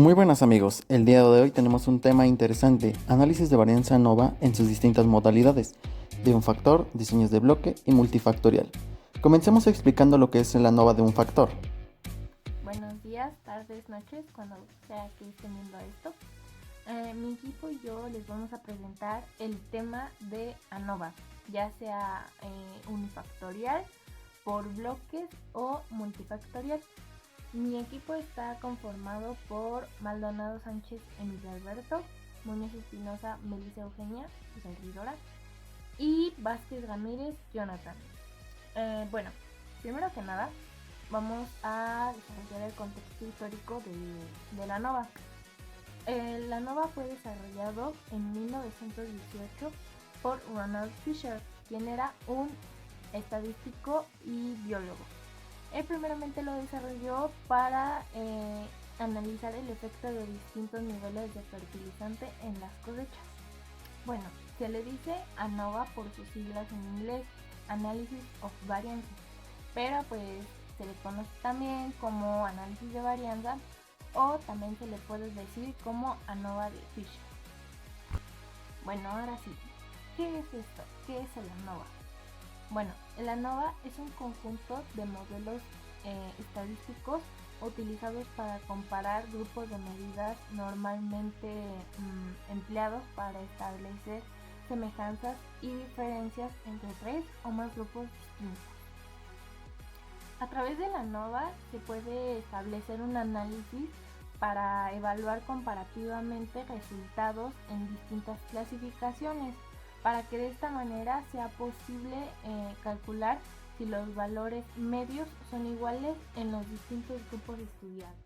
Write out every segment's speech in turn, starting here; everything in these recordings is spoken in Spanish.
Muy buenas amigos, el día de hoy tenemos un tema interesante, análisis de varianza ANOVA en sus distintas modalidades, de un factor, diseños de bloque y multifactorial. Comencemos explicando lo que es la ANOVA de un factor. Buenos días, tardes, noches, cuando sea que estén viendo esto. Mi equipo y yo les vamos a presentar el tema de ANOVA, ya sea unifactorial, por bloques o multifactorial. Mi equipo está conformado por Maldonado Sánchez, Emilio Alberto, Muñoz Espinosa, Melissa Eugenia, su servidora, y Vázquez Ramírez, Jonathan. Primero que nada, vamos a desarrollar el contexto histórico de la ANOVA. La ANOVA fue desarrollado en 1918 por Ronald Fisher, quien era un estadístico y biólogo. Él primeramente lo desarrolló para analizar el efecto de distintos niveles de fertilizante en las cosechas. Bueno, se le dice ANOVA por sus siglas en inglés, Analysis of Variance, pero pues se le conoce también como análisis de varianza o también se le puede decir como ANOVA de Fisher. Bueno, ahora sí, ¿qué es esto? ¿Qué es el ANOVA? Bueno, el ANOVA es un conjunto de modelos estadísticos utilizados para comparar grupos de medidas normalmente empleados para establecer semejanzas y diferencias entre tres o más grupos distintos. A través de la ANOVA se puede establecer un análisis para evaluar comparativamente resultados en distintas clasificaciones, para que de esta manera sea posible calcular si los valores medios son iguales en los distintos grupos estudiados.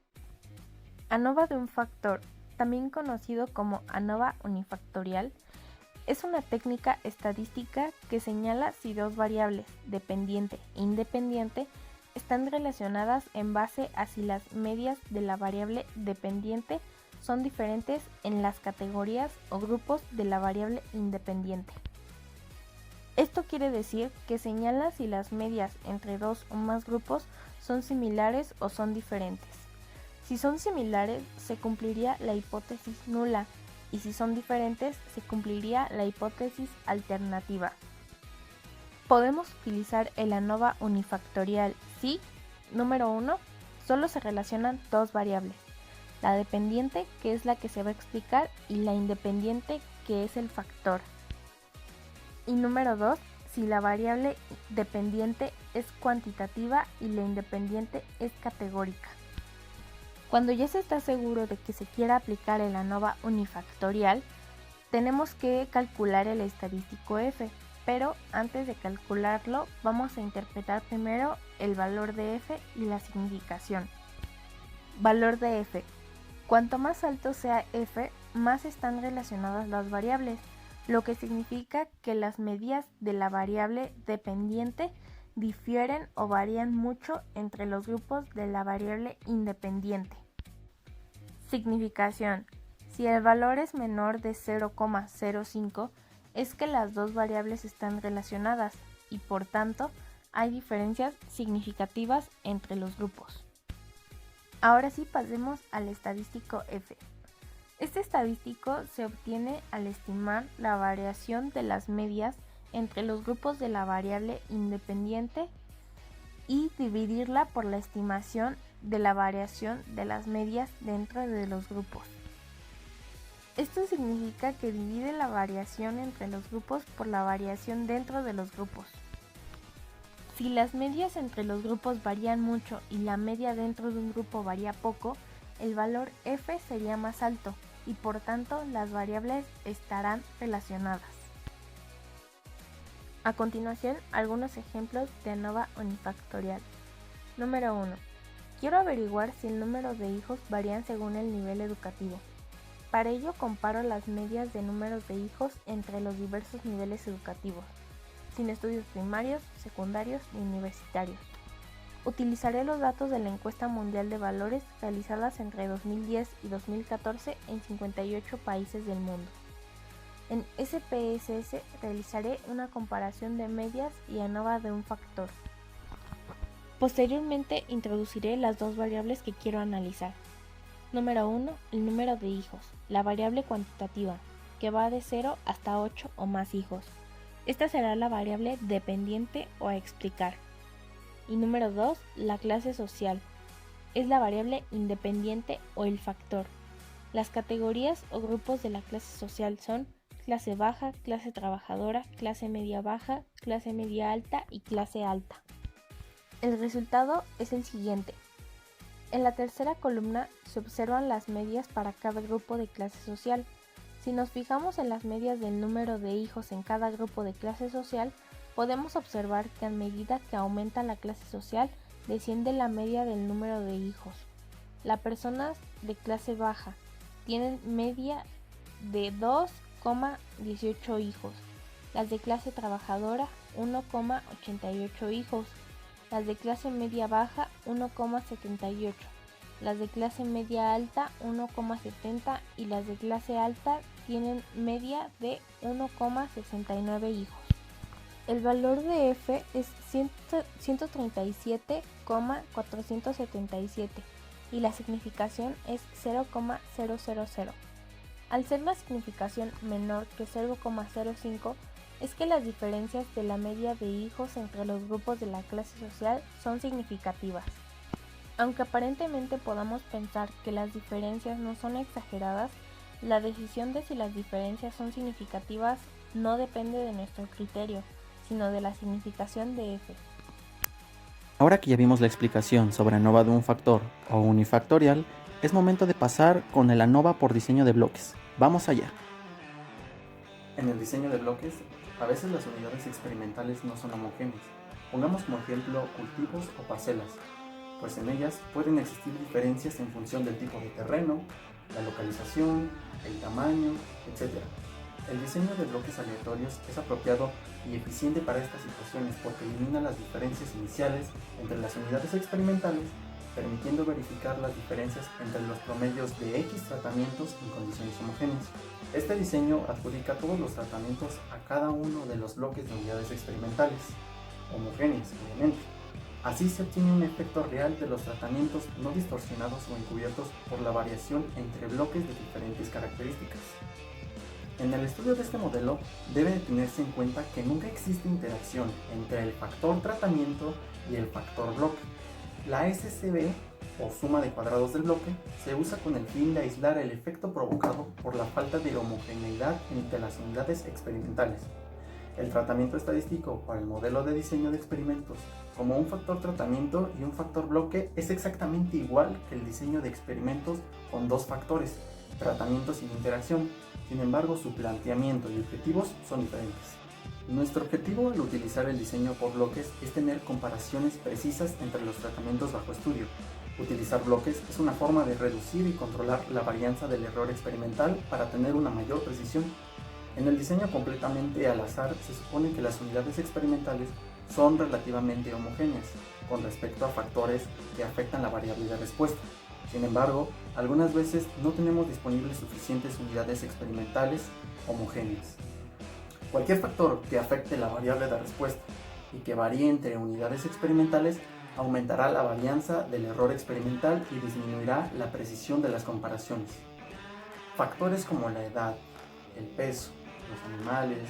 ANOVA de un factor, también conocido como ANOVA unifactorial, es una técnica estadística que señala si dos variables, dependiente e independiente, están relacionadas en base a si las medias de la variable dependiente son diferentes en las categorías o grupos de la variable independiente. Esto quiere decir que señala si las medias entre dos o más grupos son similares o son diferentes. Si son similares, se cumpliría la hipótesis nula, y si son diferentes, se cumpliría la hipótesis alternativa. Podemos utilizar el ANOVA unifactorial si, número 1, solo se relacionan dos variables, la dependiente, que es la que se va a explicar, y la independiente, que es el factor. Y número 2, si la variable dependiente es cuantitativa y la independiente es categórica. Cuando ya se está seguro de que se quiera aplicar el ANOVA unifactorial, tenemos que calcular el estadístico F, pero antes de calcularlo vamos a interpretar primero el valor de F y la significación. Valor de F. Cuanto más alto sea F, más están relacionadas las variables, lo que significa que las medidas de la variable dependiente difieren o varían mucho entre los grupos de la variable independiente. Significación. Si el valor es menor de 0,05, es que las dos variables están relacionadas y por tanto hay diferencias significativas entre los grupos. Ahora sí pasemos al estadístico F. Este estadístico se obtiene al estimar la variación de las medias entre los grupos de la variable independiente y dividirla por la estimación de la variación de las medias dentro de los grupos. Esto significa que divide la variación entre los grupos por la variación dentro de los grupos. Si las medias entre los grupos varían mucho y la media dentro de un grupo varía poco, el valor F sería más alto y por tanto las variables estarán relacionadas. A continuación, algunos ejemplos de ANOVA unifactorial. Número 1. Quiero averiguar si el número de hijos varían según el nivel educativo. Para ello comparo las medias de números de hijos entre los diversos niveles educativos, sin estudios primarios, secundarios ni universitarios. Utilizaré los datos de la encuesta mundial de valores realizadas entre 2010 y 2014 en 58 países del mundo. En SPSS realizaré una comparación de medias y ANOVA de un factor. Posteriormente introduciré las dos variables que quiero analizar. Número 1. El número de hijos, la variable cuantitativa, que va de 0 hasta 8 o más hijos. Esta será la variable dependiente o a explicar. Y número 2. La clase social, es la variable independiente o el factor. Las categorías o grupos de la clase social son clase baja, clase trabajadora, clase media baja, clase media alta y clase alta. El resultado es el siguiente. En la tercera columna se observan las medias para cada grupo de clase social. Si nos fijamos en las medias del número de hijos en cada grupo de clase social, podemos observar que a medida que aumenta la clase social, desciende la media del número de hijos. Las personas de clase baja tienen media de 2,18 hijos, las de clase trabajadora 1,88 hijos, las de clase media baja 1,78, las de clase media alta 1,70 y las de clase alta tienen media de 1,69 hijos. El valor de F es 137,477 y la significación es 0,000. Al ser la significación menor que 0,05, es que las diferencias de la media de hijos entre los grupos de la clase social son significativas. Aunque aparentemente podamos pensar que las diferencias no son exageradas, la decisión de si las diferencias son significativas no depende de nuestro criterio, sino de la significación de F. Ahora que ya vimos la explicación sobre ANOVA de un factor o unifactorial, es momento de pasar con el ANOVA por diseño de bloques. Vamos allá. En el diseño de bloques, a veces las unidades experimentales no son homogéneas. Pongamos como ejemplo cultivos o parcelas, pues en ellas pueden existir diferencias en función del tipo de terreno, la localización, el tamaño, etc. El diseño de bloques aleatorios es apropiado y eficiente para estas situaciones porque elimina las diferencias iniciales entre las unidades experimentales, permitiendo verificar las diferencias entre los promedios de X tratamientos en condiciones homogéneas. Este diseño adjudica todos los tratamientos a cada uno de los bloques de unidades experimentales, homogéneas obviamente. Así se obtiene un efecto real de los tratamientos no distorsionados o encubiertos por la variación entre bloques de diferentes características. En el estudio de este modelo debe de tenerse en cuenta que nunca existe interacción entre el factor tratamiento y el factor bloque. La SCB, o suma de cuadrados del bloque, se usa con el fin de aislar el efecto provocado por la falta de homogeneidad entre las unidades experimentales. El tratamiento estadístico para el modelo de diseño de experimentos como un factor tratamiento y un factor bloque es exactamente igual que el diseño de experimentos con dos factores, tratamientos sin interacción. Sin embargo, su planteamiento y objetivos son diferentes. Nuestro objetivo al utilizar el diseño por bloques es tener comparaciones precisas entre los tratamientos bajo estudio. Utilizar bloques es una forma de reducir y controlar la varianza del error experimental para tener una mayor precisión. En el diseño completamente al azar se supone que las unidades experimentales son relativamente homogéneas con respecto a factores que afectan la variable de respuesta. Sin embargo, algunas veces no tenemos disponibles suficientes unidades experimentales homogéneas. Cualquier factor que afecte la variable de respuesta y que varíe entre unidades experimentales aumentará la varianza del error experimental y disminuirá la precisión de las comparaciones. Factores como la edad, el peso, los animales,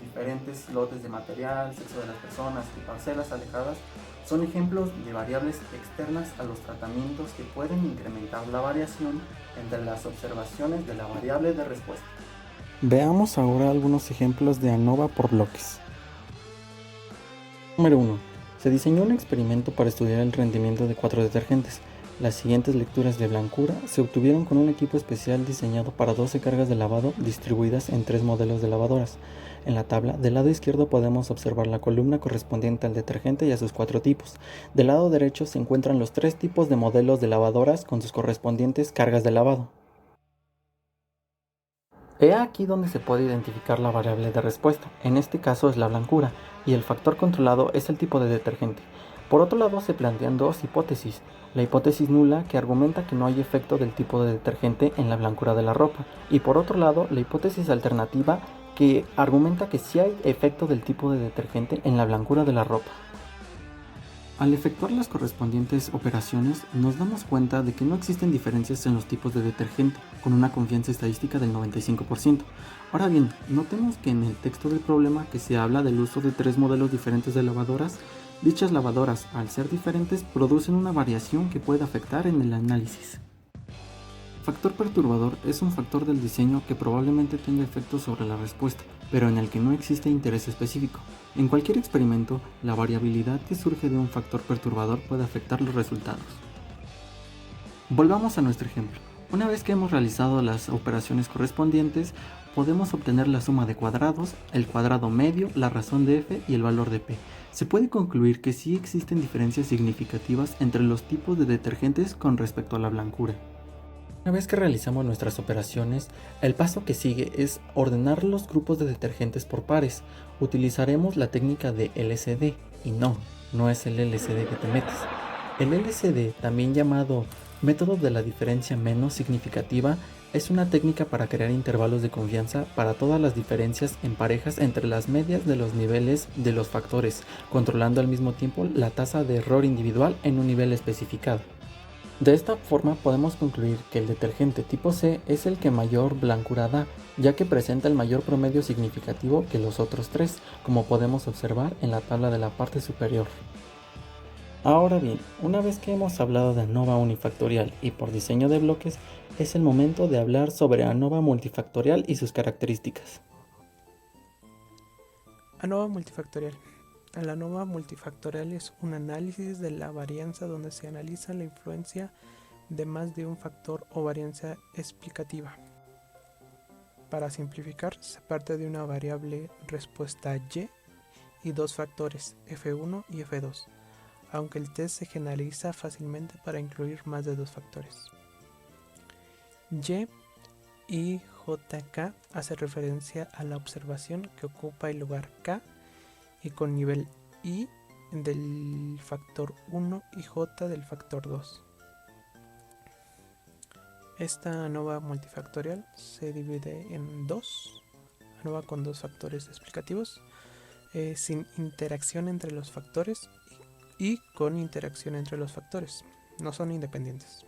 diferentes lotes de material, sexo de las personas y parcelas alejadas son ejemplos de variables externas a los tratamientos que pueden incrementar la variación entre las observaciones de la variable de respuesta. Veamos ahora algunos ejemplos de ANOVA por bloques. Número 1. Se diseñó un experimento para estudiar el rendimiento de 4 detergentes. Las siguientes lecturas de blancura se obtuvieron con un equipo especial diseñado para 12 cargas de lavado distribuidas en 3 modelos de lavadoras. En la tabla, del lado izquierdo podemos observar la columna correspondiente al detergente y a sus 4 tipos. Del lado derecho se encuentran los 3 tipos de modelos de lavadoras con sus correspondientes cargas de lavado. He aquí donde se puede identificar la variable de respuesta, en este caso es la blancura, y el factor controlado es el tipo de detergente. Por otro lado se plantean dos hipótesis, la hipótesis nula que argumenta que no hay efecto del tipo de detergente en la blancura de la ropa, y por otro lado la hipótesis alternativa que argumenta que sí hay efecto del tipo de detergente en la blancura de la ropa. Al efectuar las correspondientes operaciones, nos damos cuenta de que no existen diferencias en los tipos de detergente, con una confianza estadística del 95%. Ahora bien, notemos que en el texto del problema que se habla del uso de 3 modelos diferentes de lavadoras, dichas lavadoras, al ser diferentes, producen una variación que puede afectar en el análisis. Factor perturbador es un factor del diseño que probablemente tenga efectos sobre la respuesta, pero en el que no existe interés específico. En cualquier experimento, la variabilidad que surge de un factor perturbador puede afectar los resultados. Volvamos a nuestro ejemplo. Una vez que hemos realizado las operaciones correspondientes, podemos obtener la suma de cuadrados, el cuadrado medio, la razón de f y el valor de p. Se puede concluir que sí existen diferencias significativas entre los tipos de detergentes con respecto a la blancura. Una vez que realizamos nuestras operaciones, el paso que sigue es ordenar los grupos de detergentes por pares. Utilizaremos la técnica de LCD y no es el LCD que te metes. El LCD, también llamado método de la diferencia menos significativa, es una técnica para crear intervalos de confianza para todas las diferencias en parejas entre las medias de los niveles de los factores, controlando al mismo tiempo la tasa de error individual en un nivel especificado. De esta forma podemos concluir que el detergente tipo C es el que mayor blancura da, ya que presenta el mayor promedio significativo que los otros tres, como podemos observar en la tabla de la parte superior. Ahora bien, una vez que hemos hablado de ANOVA unifactorial y por diseño de bloques, es el momento de hablar sobre ANOVA multifactorial y sus características. ANOVA multifactorial. La ANOVA multifactorial es un análisis de la varianza donde se analiza la influencia de más de un factor o varianza explicativa. Para simplificar, se parte de una variable respuesta Y y dos factores, F1 y F2, aunque el test se generaliza fácilmente para incluir más de dos factores. Y JK hace referencia a la observación que ocupa el lugar K y con nivel I del factor 1 y J del factor 2. Esta ANOVA multifactorial se divide en dos, ANOVA con dos factores explicativos, sin interacción entre los factores y con interacción entre los factores, no son independientes.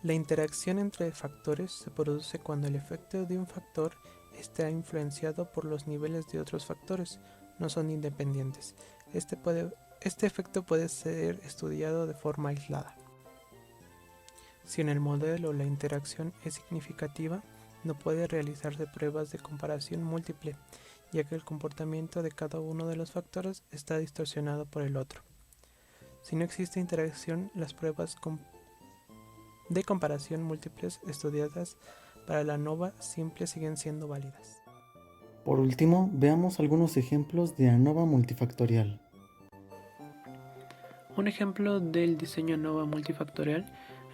La interacción entre factores se produce cuando el efecto de un factor está influenciado por los niveles de otros factores, no son independientes. Este efecto puede ser estudiado de forma aislada. Si en el modelo la interacción es significativa, no puede realizarse pruebas de comparación múltiple, ya que el comportamiento de cada uno de los factores está distorsionado por el otro. Si no existe interacción, las pruebas de comparación múltiples estudiadas para la ANOVA simple siguen siendo válidas. Por último, veamos algunos ejemplos de ANOVA multifactorial. Un ejemplo del diseño ANOVA multifactorial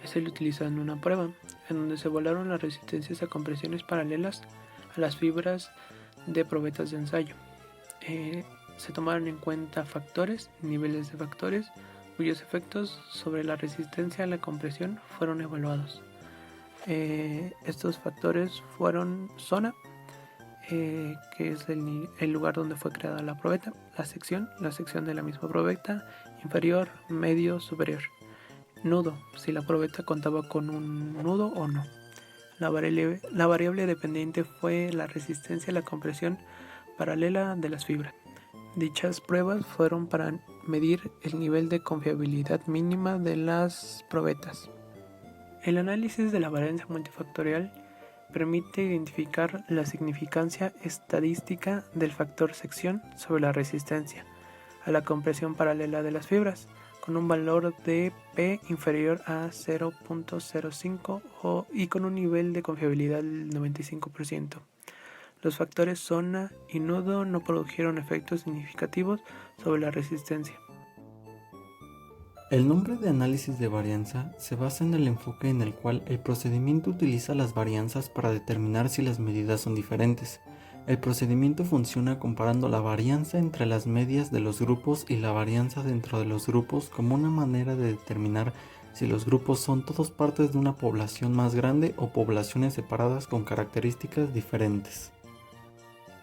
es el utilizado en una prueba, en donde se evaluaron las resistencias a compresiones paralelas a las fibras de probetas de ensayo. Se tomaron en cuenta factores, niveles de factores, cuyos efectos sobre la resistencia a la compresión fueron evaluados. Estos factores fueron zona, que es el lugar donde fue creada la probeta, la sección de la misma probeta, inferior, medio, superior. Nudo, si la probeta contaba con un nudo o no. La variable dependiente fue la resistencia a la compresión paralela de las fibras. Dichas pruebas fueron para medir el nivel de confiabilidad mínima de las probetas. El análisis de la varianza multifactorial permite identificar la significancia estadística del factor sección sobre la resistencia a la compresión paralela de las fibras, con un valor de P inferior a 0.05 y con un nivel de confiabilidad del 95%. Los factores zona y nudo no produjeron efectos significativos sobre la resistencia. El nombre de análisis de varianza se basa en el enfoque en el cual el procedimiento utiliza las varianzas para determinar si las medidas son diferentes. El procedimiento funciona comparando la varianza entre las medias de los grupos y la varianza dentro de los grupos como una manera de determinar si los grupos son todos partes de una población más grande o poblaciones separadas con características diferentes.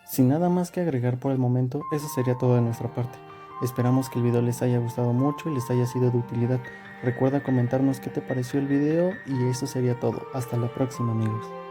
Sin nada más que agregar por el momento, eso sería todo de nuestra parte. Esperamos que el video les haya gustado mucho y les haya sido de utilidad. Recuerda comentarnos qué te pareció el video y eso sería todo. Hasta la próxima, amigos.